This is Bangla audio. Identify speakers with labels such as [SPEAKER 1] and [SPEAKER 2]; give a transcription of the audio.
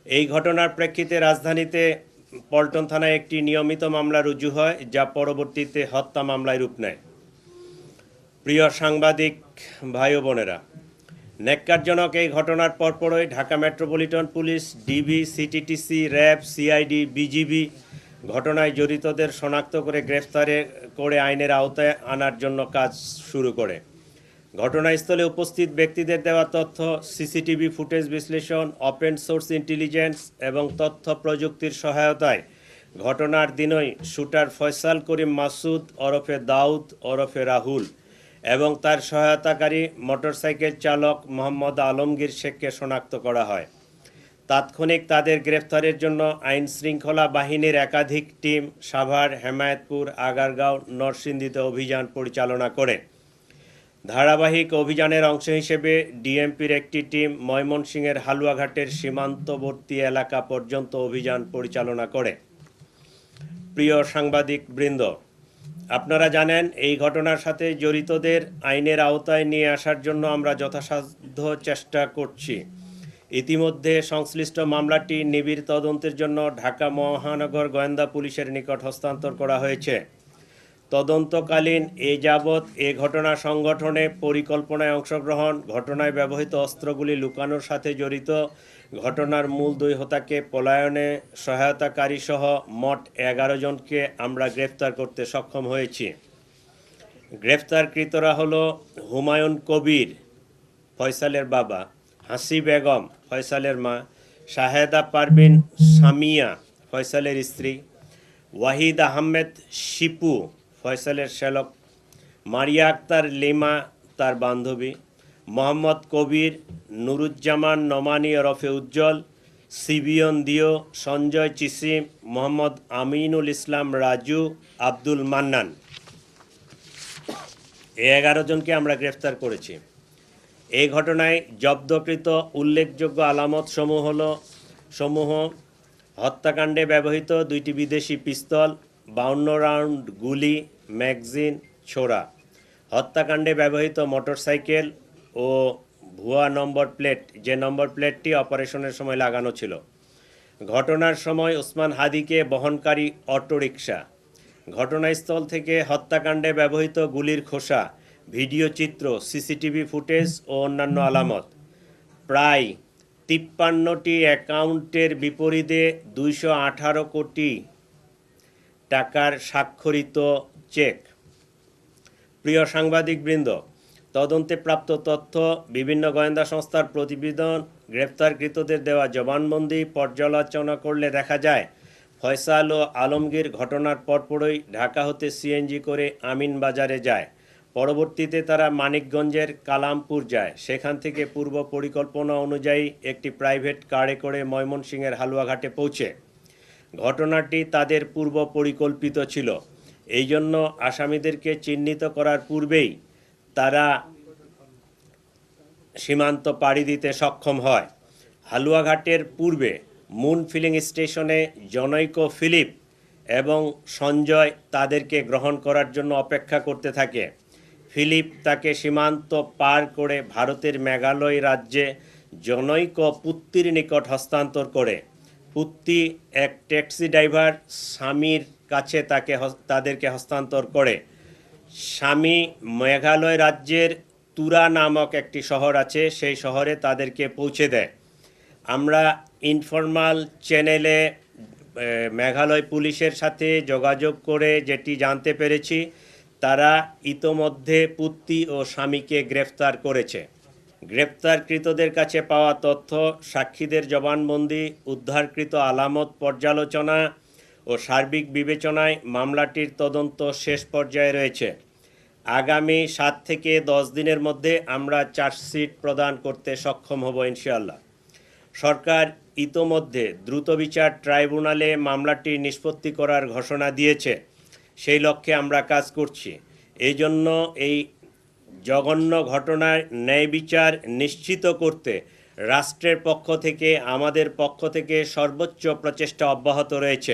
[SPEAKER 1] এই ঘটনার প্রেক্ষিতে রাজধানীতে পল্টন থানায় একটি নিয়মিত মামলা রুজু হয়, যা পরবর্তীতে হত্যা মামলায় রূপ নেয়। প্রিয় সাংবাদিক ভাই ও বোনেরা, ন্যাক্কারজনক এই ঘটনার পরপরই Dhaka metropolitan police, DB, CTTC, RAB, CID, BGB ঘটনায় জড়িতদের শনাক্ত করে গ্রেফতার করে আইনের আওতায় আনার জন্য কাজ শুরু করে। ঘটনাস্থলে উপস্থিত ব্যক্তিদের দেওয়া তথ্য, সিসিটিভি ফুটেজ বিশ্লেষণ, ওপেন সোর্স ইন্টেলিজেন্স এবং তথ্য প্রযুক্তির সহায়তায় ঘটনার দিনই শুটার ফয়সাল করিম মাসুদ ওরফে দাউদ ওরফে রাহুল এবং তার সহায়তাকারী মোটরসাইকেল চালক মোহাম্মদ আলমগীর শেখকে শনাক্ত করা হয়। তাৎক্ষণিক তাদের গ্রেফতারের জন্য আইন শৃঙ্খলা বাহিনীর একাধিক টিম সাভার, হেমায়েতপুর, আগারগাঁও, নরসিংদীতে অভিযান পরিচালনা করে। ধারাবাহিক অভিযানের অংশ হিসেবে ডিএমপির একটি টিম ময়মনসিংহের হালুয়াঘাটের সীমান্তবর্তী এলাকা পর্যন্ত অভিযান পরিচালনা করে। প্রিয় সাংবাদিক বৃন্দ, আপনারা জানেন এই ঘটনার সাথে জড়িতদের আইনের আওতায় নিয়ে আসার জন্য আমরা যথাসাধ্য চেষ্টা করছি। ইতিমধ্যে সংশ্লিষ্ট মামলাটি নিবিড় তদন্তের জন্য ঢাকা মহানগর গোয়েন্দা পুলিশের নিকট হস্তান্তর করা হয়েছে। তদন্তকালীন এ যাবৎ এ ঘটনা সংগঠনে পরিকল্পনায় অংশগ্রহণ, ঘটনায় ব্যবহৃত অস্ত্রগুলি লুকানোর সাথে জড়িত, ঘটনার মূল দুই হোতাকে পলায়নে সহায়তাকারী সহ মোট 11 জনকে আমরা গ্রেফতার করতে সক্ষম হয়েছি। গ্রেফতারকৃতরা হলো হুমায়ুন কবির, ফয়সালের বাবা; হাসি বেগম, ফয়সালের মা; শাহেদা পারভিন সামিয়া, ফয়সালের স্ত্রী; ওয়াহিদ আহমেদ শিপু, ফয়সালের শ্যালক; মারিয়া আক্তার লিমা, তার বান্ধবী; মোহাম্মদ কবির, নুরুজ্জামান নোমানী ওরফে উজ্জ্বল, সিবিয়ন দিও, সঞ্জয় চিসিম, মোহাম্মদ আমিনুল ইসলাম রাজু, আব্দুল মান্নান। এই 11 জনকে আমরা গ্রেফতার করেছি। এই ঘটনায় জব্দকৃত উল্লেখযোগ্য আলামত সমূহ হত্যাকাণ্ডে ব্যবহৃত 2টি বিদেশি পিস্তল, 52 রাউন্ড গুলি, ম্যাগজিন, ছোরা; হত্যাকাণ্ডে ব্যবহৃত মোটরসাইকেল ও ভুয়া নম্বর প্লেট, যে নম্বর প্লেটটি অপারেশনের সময় লাগানো ছিল; ঘটনার সময় ওসমান হাদিকে বহনকারী অটোরিকশা; ঘটনাস্থল থেকে হত্যাকাণ্ডে ব্যবহৃত গুলির খোসা, ভিডিও চিত্র, সিসিটিভি ফুটেজ ও অন্যান্য আলামত; প্রায় 53টি অ্যাকাউন্টের বিপরীতে 218 কোটি টাকার স্বাক্ষরিত চেক। প্রিয় সাংবাদিকবৃন্দ, তদন্তে প্রাপ্ত তথ্য, বিভিন্ন গোয়েন্দা সংস্থার প্রতিবেদন, গ্রেপ্তারকৃতদের দেওয়া জবানবন্দি পর্যালোচনা করলে দেখা যায় ফয়সাল ও আলমগীর ঘটনার পরপরই ঢাকা হতে সিএনজি করে আমিনবাজারে যায়। পরবর্তীতে তারা মানিকগঞ্জের কালামপুর যায়। সেখান থেকে পূর্ব পরিকল্পনা অনুযায়ী একটি প্রাইভেট কারে করে ময়মনসিংহের হালুয়াঘাটে পৌঁছে। ঘটনাটি তাদের পূর্ব পরিকল্পিত ছিল। এই জন্য আসামিদেরকে চিহ্নিত করার পূর্বেই তারা সীমান্ত পাড়ি দিতে সক্ষম হয়। হালুয়াঘাটের পূর্বে মুন ফিলিং স্টেশনে জনৈক ফিলিপ এবং সঞ্জয় তাদেরকে গ্রহণ করার জন্য অপেক্ষা করতে থাকে। ফিলিপ তাকে সীমান্ত পার করে ভারতের মেঘালয় রাজ্যে জনৈক পুত্তির নিকট হস্তান্তর করে। পুত্তি এক ট্যাক্সি ড্রাইভার স্বামীর কাছে তাদেরকে হস্তান্তর করে। স্বামী মেঘালয় রাজ্যের তুরা নামক একটি শহর আছে, সেই শহরে তাদেরকে পৌঁছে দেয়। আমরা ইনফরমাল চ্যানেলে মেঘালয় পুলিশের সাথে যোগাযোগ করে যেটি জানতে পেরেছি, তারা ইতোমধ্যে পুত্তি ও স্বামীকে গ্রেফতার করেছে। গ্রেপ্তারকৃতদের কাছে পাওয়া তথ্য, সাক্ষীদের জবানবন্দি, উদ্ধারকৃত আলামত পর্যালোচনা ও সার্বিক বিবেচনায় মামলাটির তদন্ত শেষ পর্যায়ে রয়েছে। আগামী 7 থেকে 10 দিনের মধ্যে আমরা চার্জশিট প্রদান করতে সক্ষম হব ইনশাআল্লাহ। সরকার ইতোমধ্যে দ্রুত বিচার ট্রাইব্যুনালে মামলাটি নিষ্পত্তি করার ঘোষণা দিয়েছে। সেই লক্ষ্যে আমরা কাজ করছি। এই জন্য এই জঘন্য ঘটনার ন্যায় বিচার নিশ্চিত করতে রাষ্ট্রের পক্ষ থেকে, আমাদের পক্ষ থেকে সর্বোচ্চ প্রচেষ্টা অব্যাহত রয়েছে।